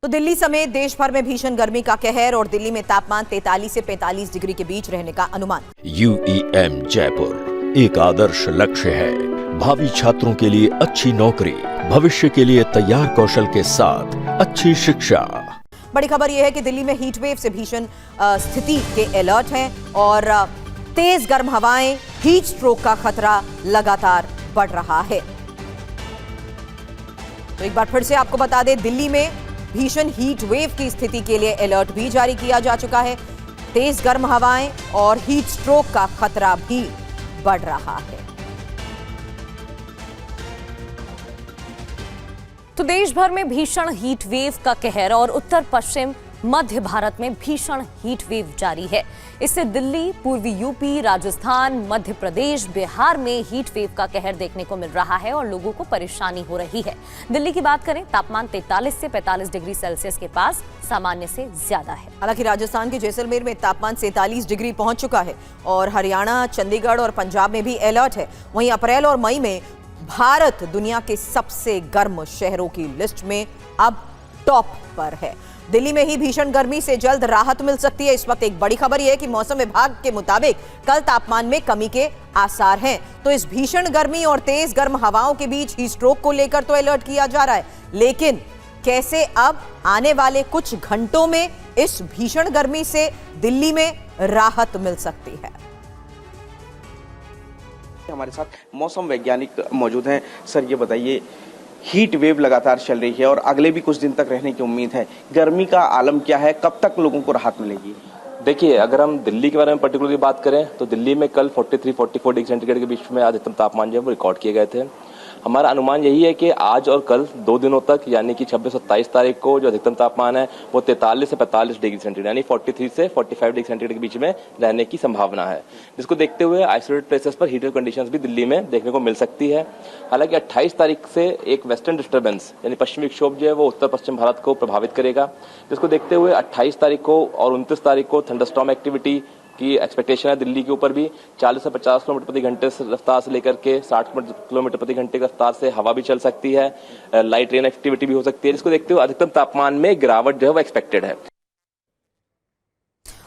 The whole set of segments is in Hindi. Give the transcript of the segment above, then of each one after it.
तो दिल्ली समेत देश भर में भीषण गर्मी का कहर और दिल्ली में तापमान 43 से 45 डिग्री के बीच रहने का अनुमान। UEM जयपुर एक आदर्श लक्ष्य है। भावी छात्रों के लिए अच्छी नौकरी, भविष्य के लिए तैयार कौशल के साथ अच्छी शिक्षा। बड़ी खबर यह है कि दिल्ली में हीट वेव से भीषण स्थिति के अलर्ट हैं और तेज गर्म हवाएं, हीट स्ट्रोक का खतरा लगातार बढ़ रहा है। तो एक बार फिर से आपको बता दें, दिल्ली में भीषण हीट वेव की स्थिति के लिए अलर्ट भी जारी किया जा चुका है। तेज गर्म हवाएं और हीट स्ट्रोक का खतरा भी बढ़ रहा है। तो देश भर में भीषण हीट वेव का कहर और उत्तर पश्चिम मध्य भारत में भीषण हीट वेव जारी है। इससे दिल्ली, पूर्वी यूपी, राजस्थान, मध्य प्रदेश, बिहार में हीट वेव का कहर देखने को मिल रहा है और लोगों को परेशानी हो रही है। दिल्ली की बात करें, तापमान 43 से 45 डिग्री सेल्सियस के पास सामान्य से ज्यादा है। हालांकि राजस्थान के जैसलमेर में तापमान 47 डिग्री पहुंच चुका है और हरियाणा, चंडीगढ़ और पंजाब में भी अलर्ट है। वहीं अप्रैल और मई में भारत दुनिया के सबसे गर्म शहरों की लिस्ट में अब टॉप पर है। दिल्ली में ही भीषण गर्मी से जल्द राहत मिल सकती है। इस वक्त एक बड़ी खबर यह है कि मौसम विभाग के मुताबिक कल तापमान में कमी के आसार हैं। तो इस भीषण गर्मी और तेज गर्म हवाओं के बीच हीट स्ट्रोक को लेकर तो अलर्ट किया जा रहा है, लेकिन कैसे अब आने वाले कुछ घंटों में इस भीषण गर्मी से दिल्ली में राहत मिल सकती है। हमारे साथ मौसम वैज्ञानिक मौजूद हैं। सर, ये बताइए, हीट वेव लगातार चल रही है और अगले भी कुछ दिन तक रहने की उम्मीद है। गर्मी का आलम क्या है, कब तक लोगों को राहत मिलेगी? देखिए, अगर हम दिल्ली के बारे में पर्टिकुलरली बात करें तो दिल्ली में कल 43-44 डिग्री सेंटीग्रेड के बीच में अधिकतम तापमान जो है वो रिकॉर्ड किए गए थे। हमारा अनुमान यही है कि आज और कल 2 दिनों तक, यानी कि 26-27 तारीख को जो अधिकतम तापमान है वो 43 से 45 डिग्री सेंटीग्रेड यानी 43 से 45 डिग्री सेंटीग्रेड के बीच में रहने की संभावना है, जिसको देखते हुए आइसोलेटेड प्लेसेस पर हीटर कंडीशंस भी दिल्ली में देखने को मिल सकती है। हालांकि 28 तारीख से एक वेस्टर्न डिस्टर्बेंस यानी पश्चिमी विक्षोभ जो है वो उत्तर पश्चिम भारत को प्रभावित करेगा, जिसको देखते हुए 28 तारीख को और 29 तारीख को थंडरस्टॉर्म एक्टिविटी की एक्सपेक्टेशन है। दिल्ली के ऊपर भी 40 से 50 किलोमीटर प्रति घंटे रफ्तार से लेकर के 60 किलोमीटर प्रति घंटे की रफ्तार से हवा भी चल सकती है। लाइट रेन एक्टिविटी भी हो सकती है, जिसको देखते हुए अधिकतम तापमान में गिरावट जो है वो एक्सपेक्टेड है।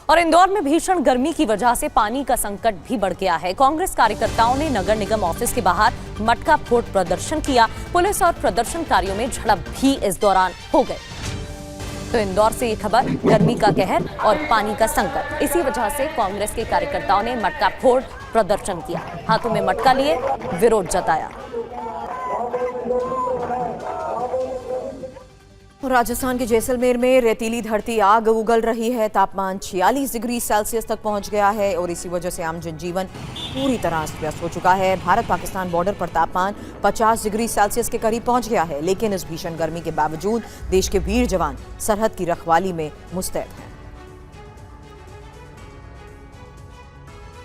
और इंदौर में भीषण गर्मी की वजह से पानी का संकट भी बढ़ गया है। कांग्रेस कार्यकर्ताओं ने नगर निगम ऑफिस के बाहर मटका फोड़ प्रदर्शन किया। पुलिस और प्रदर्शनकारियों में झड़प भी इस दौरान हो गई। तो इंदौर से ये खबर, गर्मी का कहर और पानी का संकट, इसी वजह से कांग्रेस के कार्यकर्ताओं ने मटका फोड़ प्रदर्शन किया, हाथों में मटका लिए विरोध जताया। राजस्थान के जैसलमेर में रेतीली धरती आग उगल रही है। तापमान 46 डिग्री सेल्सियस तक पहुंच गया है और इसी वजह से आम जनजीवन पूरी तरह अस्त व्यस्त हो चुका है। भारत पाकिस्तान बॉर्डर पर तापमान 50 डिग्री सेल्सियस के करीब पहुंच गया है, लेकिन इस भीषण गर्मी के बावजूद देश के वीर जवान सरहद की रखवाली में मुस्तैद हैं।